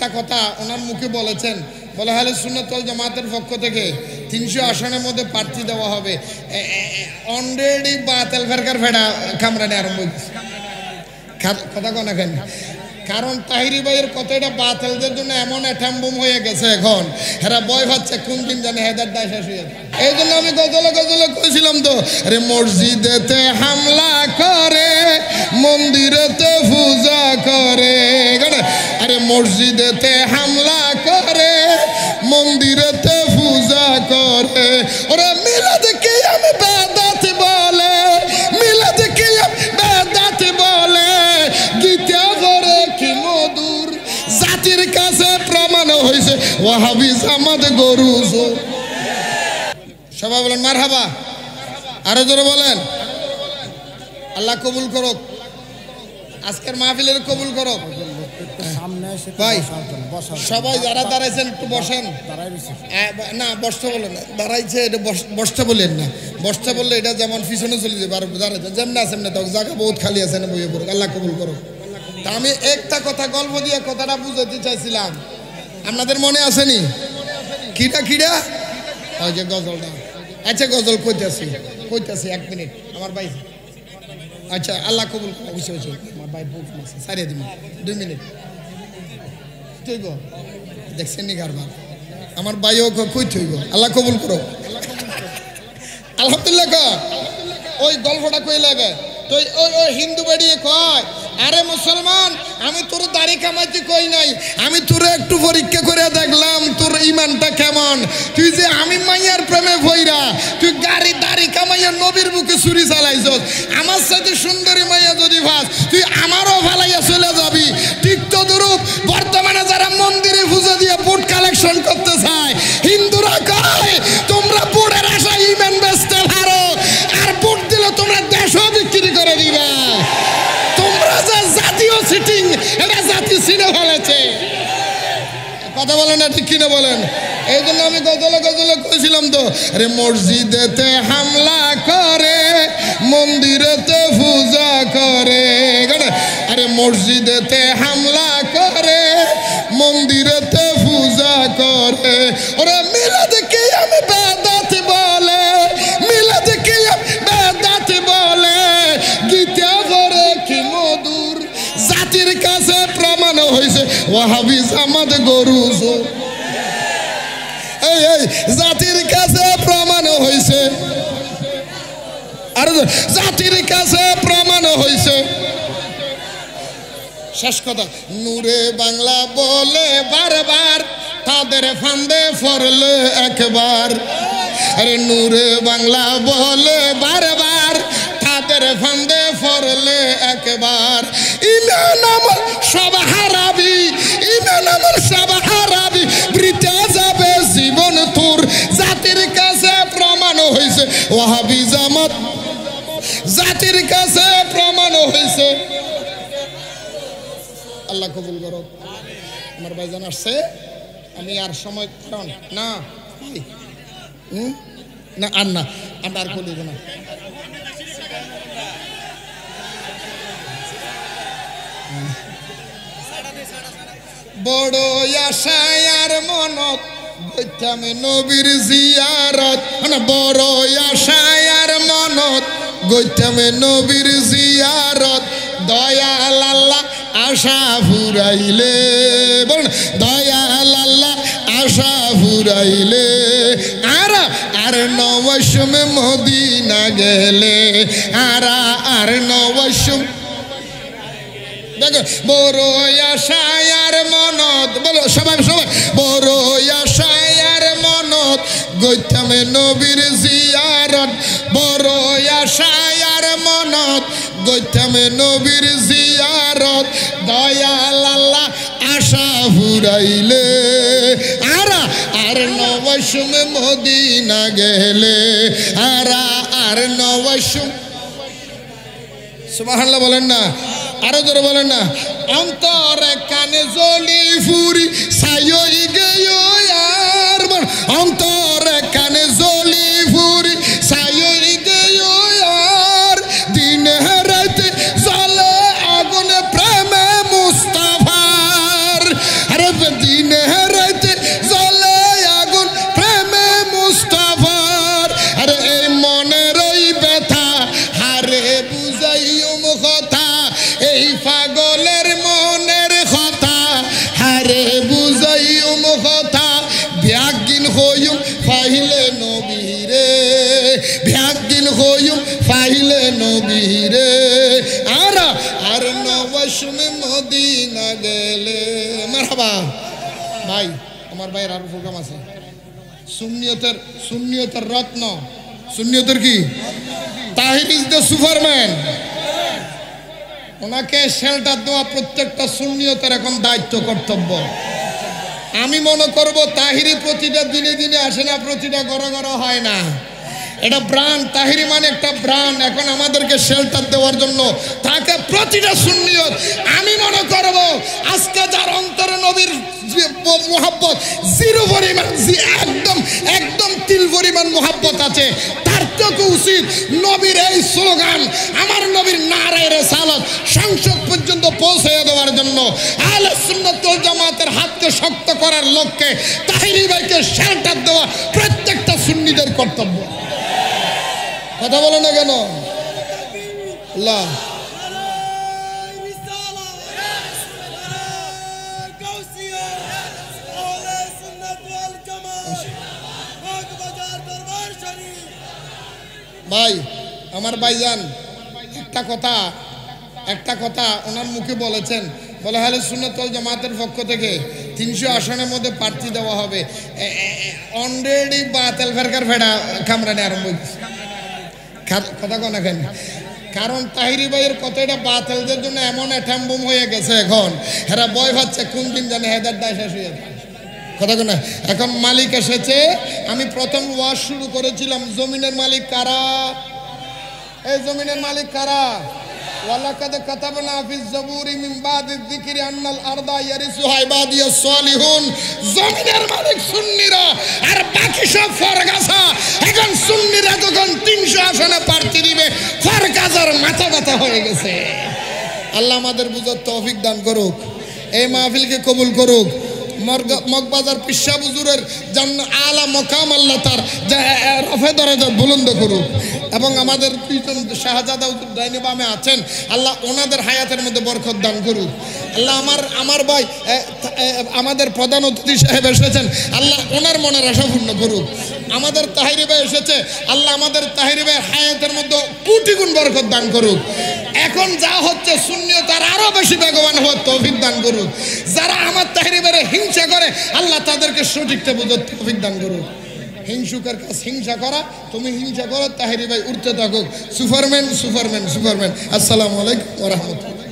একটা কথা ওনার মুখে বলেছেন, বলে আহলে সুন্নাত ওয়াল জামাতের পক্ষ থেকে 300 আসনের মধ্যে প্রার্থী দেওয়া হবে। অলরেডি বাতিল ফেরকার ফেড়া কামরানি আরম্ভ হয়েছে। কথা কোন কেন? কারণ তাহিরি ভাইয়ের কথাটা বাতিলদের জন্য এমন অ্যাটাম্বুম হয়ে গেছে এখন, এরা ভয় পাচ্ছে কোন দিন জানে হেদার দায় শেষ হয়ে যাবে। এই জন্য আমি গজলে কইছিলাম তো, আরে মসজিদেতে হামলা করে মন্দিরেতে পূজা করে, আরে মসজিদেতে হামলা করে মন্দিরেতে পূজা করে, ওরা মিলাদ কিয়াম বেদাত বলে, মিলাদ কিয়াম বেদাত বলে, গীতা পড়ে কি মধুর, জাতির কাছে প্রমাণ হয়েছে ওয়াহাবি জামাত গরু। সবাই বলেন মারহাবা, আরো জোরে বলেন। আল্লাহ কবুল করুক, আজকের মাহফিলের কবুল করুক। ভাই সবাই যারা দাঁড়াইছেন একটু বসেন। না বসতে বলেন না, দাঁড়াইছে এটা বসতে বলেন না, বসতে বললে এটা যেমন পিছনে চলে যাবে। আর দাঁড়াইছে যেমন আছেন না, তখন জায়গা বহুত খালি আছে না, বইয়ে পড়ুক। আল্লাহ কবুল করুক। তা আমি একটা কথা গল্প দিয়ে কথাটা বুঝাতে চাইছিলাম, আপনাদের মনে আসেনি? কিডা কিডা ওই যে গজলটা। আচ্ছা গজল কইতাছি 1 মিনিট আমার ভাই। আচ্ছা আল্লাহ কবুল অবশ্যই আমার ভাই বহুত মাসে সারিয়ে দিন 2 মিনিট কইব। দেখছেন নি কারবার আমার ভাইও কই থইব। আল্লাহ কবুল করো। আলহামদুলিল্লাহ। ওই গল্পটা কই লাগে তো ওই হিন্দু বেড়িয়ে কয়, আরে মুসলমান আমি তোর দাড়ি কামাইতে কই নাই, আমি তোরে একটু পরীক্ষা করে দেখলাম তোর ইমানটা কেমন। তুই যে আমি মাইয়ার প্রেমে ভইরা তুই দাড়ি কামাইয়া নবীর মুখে ছুরি চালাইছস, আমার সাথে সুন্দরী মাইয়া যদি ভাস তুই আমারও ভালাইয়া চলে যাবি। ঠিক তো দুরূপ বর্তমানে যারা মন্দিরে পূজা দিয়ে বুট কালেকশন করতে চায়, হিন্দুরা কয় তোমরা বুটের আশায় ইমান বেচতে পারো, আর বুট দিলে তোমরা দেশও বিক্রি করে দিবে। তোমরা যে জাতীয় সিটিং, এটা জাতি সিনে ফেলেছে। কথা বলেন না, ঠিক কিনা বলেন? এই জন্য আমি গজলে কইছিলাম তো, আরে মসজিদেতে হামলা করে মন্দিরেতে পূজা করে, আরে মসজিদেতে হামলা করে মন্দিরেতে পূজা করে, ওরা মিলাদ কিয়াম বেদাত বলে, মিলাদ কিয়াম বেদাত বলে, গীতা পড়ে কি মধুর, জাতির কাছে প্রমাণ হয়েছে ওয়াহাবি জামাত গরু। এই জাতির কাছে প্রমাণ হয়েছে, আর জাতির কাছে প্রমাণ হয়েছে। শেষ কথা, নূরে বাংলা বলে বারবার, তাদের ফান্দে পড়লে একবার। আরে নূরে বাংলা বলে বারবার, তাদের ফান্দে পড়লে একবার। ইমান আমল সব হারাবি, ইমান আমল সব হারাবি, বৃথা যাবে জীবন তোর। জাতির কাছে প্রমাণ হয়েছে ওয়াহাবি জামাত, জাতির কাছে প্রমাণ হয়েছে। আল্লাহ কবুল করো। আমার ভাইজান আসছে, আমি আর সময় কারণ না না আর না আমরা আর বলি না। বড় আশায় আর মনত গইতাম নবীর জিয়ারত, বড় আশায় আর মনত গইতাম নবীর জিয়ারত। দয়াল আল্লাহ আশা ফুরাইলে, বলুন দয়াল আল্লাহ আশা ফুরাইলে, আর নবসম মদিনা গেলে, আর নবসম। দেখো বড় আশায় আর মনত, বলো সবাই সবাই, বড় আশায় আর মনত গইতাম নবীর জিয়ারত, বড় আশায় আর মনত গইতাম নবীর জিয়ারত। দয়াল আল্লাহ আশা ফুরাইলে, আর নবসম মদিনা গেলে, আর নবসম। সুবহানাল্লাহ বলেন না, আরো জোরে বলেন না। অন্তরে কানে জ্বলি ফুরি ছাই গেয় আর, অন্তরে কানে জ্বলি ফুরি ছাই গেয় আর, দিনে রাতে জ্বলে আগুনে প্রেমে মুস্তাফার। আরে দিনে রাতে জ্বলে আগুন প্রেমে মুস্তাফার। আরে এই মনের ওই ব্যথা হারে বুঝাইম কথা, এই পাগলের মনের কথা হারে বুঝাইম কথা। ব্যাগিন হইম ফাইলে নবীরে, ব্যাগিন হইম ফাইলে নবীরে। আর নবসমে মদিনা গেলে। মারহাবা ভাই, আমার ভাইয়ের আরো প্রোগ্রাম আছে। সুন্নিয়তের রত্ন, সুন্নিয়তের কি তাহির ইজ দ্য সুপারম্যান। ওনাকে শেল্টার দেওয়া প্রত্যেকটা সুন্নিয়তের এখন দায়িত্ব কর্তব্য। আমি মনে করব তাহিরি প্রতিটা দিনে দিনে আসে না, প্রতিটা ঘরে ঘরে হয় না। এটা ব্রান্ড, তাহিরি মানে একটা ব্রান্ড। এখন আমাদেরকে শেল্টার দেওয়ার জন্য তাকে প্রতিটা সুন্নিয়ত, আমি মনে করব আজকে যার অন্তরে নবীর মোহাব্বত জিরো পরিমাণ, একদম একদম তিল পরিমাণ মোহাব্বত আছে, তার থেকে উচিত নবীর এই স্লোগান, আমার নবীর নারায়ে রিসালাত সংসদ পর্যন্ত পৌঁছে দেওয়ার জন্য আহলে সুন্নাত ওয়াল জামাতের হাতকে শক্ত করার লক্ষ্যে তাহিরি ভাইকে শেল্টার দেওয়া প্রত্যেকটা সুন্নিদের কর্তব্য। কথা বলো না কেন? আল্লাহ ভাই, আমার ভাইজান একটা কথা ওনার মুখে বলেছেন, বলে আহলে সুন্নাত ওয়াল জামাতের পক্ষ থেকে 300 আসনের মধ্যে প্রার্থী দেওয়া হবে। অলরেডি বাতিল ফেরকার ফেডা কামরানি আরম্ভ হয়েছে। কথা কোন কেন? কারণ তাহিরি ভাইয়ের কথাটা বাতিলদের জন্য এমন অ্যাটম বোম হয়ে গেছে, এখন এরা ভয় পাচ্ছে কোন দিন জানে হেদার দায় শেষ হয়ে যায়। কথা কোন? এখন মালিক এসেছে। আমি প্রথম ওয়াজ শুরু করেছিলাম, জমিনের মালিক কারা? এই জমিনের মালিক কারা? ওয়ালাকাদ কাতাবনা ফিজ জাবুরি মিন বাদিয যিকরি আন্নাল আরদা ইয়ারিসুহা ইবাদিয়াস সালিহুন। জমিনের মালিক সুন্নিরা, আর বাকি সব ফরগাছা। এখন সুন্নিরা যখন 300 আসনে প্রার্থী দিবে, ফরগাছার মাথা ব্যথা হয়ে গেছে। আল্লাহ আমাদের বুঝার তৌফিক দান করুক, এই মাহফিলকে কবুল করুক। মগবাজার পিসা হুজুরের আলা মকাম আল্লাহ তার রফে দরজা বুলন্দ করুক, এবং আমাদের দুইজন শাহজাদা হুজুর ডাইনে বামে আছেন, আল্লাহ ওনাদের হায়াতের মধ্যে বরকত দান করুক। আল্লাহ আমার ভাই আমাদের প্রধান অতিথি সাহেব এসেছেন, আল্লাহ ওনার মনের আশা পূর্ণ করুক। আমাদের তাহিরি ভাই এসেছে, আল্লাহ আমাদের তাহিরি ভাইয়ের হায়াতের মধ্যে কোটি গুণ বরকত দান করুক। এখন যা হচ্ছে সুন্নিয়ত আরো বেশি বেগবান হওয়ার তৌফিক দান করুক। যারা আমার তাহিরি ভাইয়ের হিংসা করে, আল্লাহ তাদেরকে সঠিকটা বুঝার তৌফিক দান করুক। হিংসুকের কাছে হিংসা করা, তুমি হিংসা করো, তাহিরি ভাই উঠতে থাকুক। Superman Superman Superman. আসসালামু আলাইকুম ওয়া রাহমাতুল্লাহ।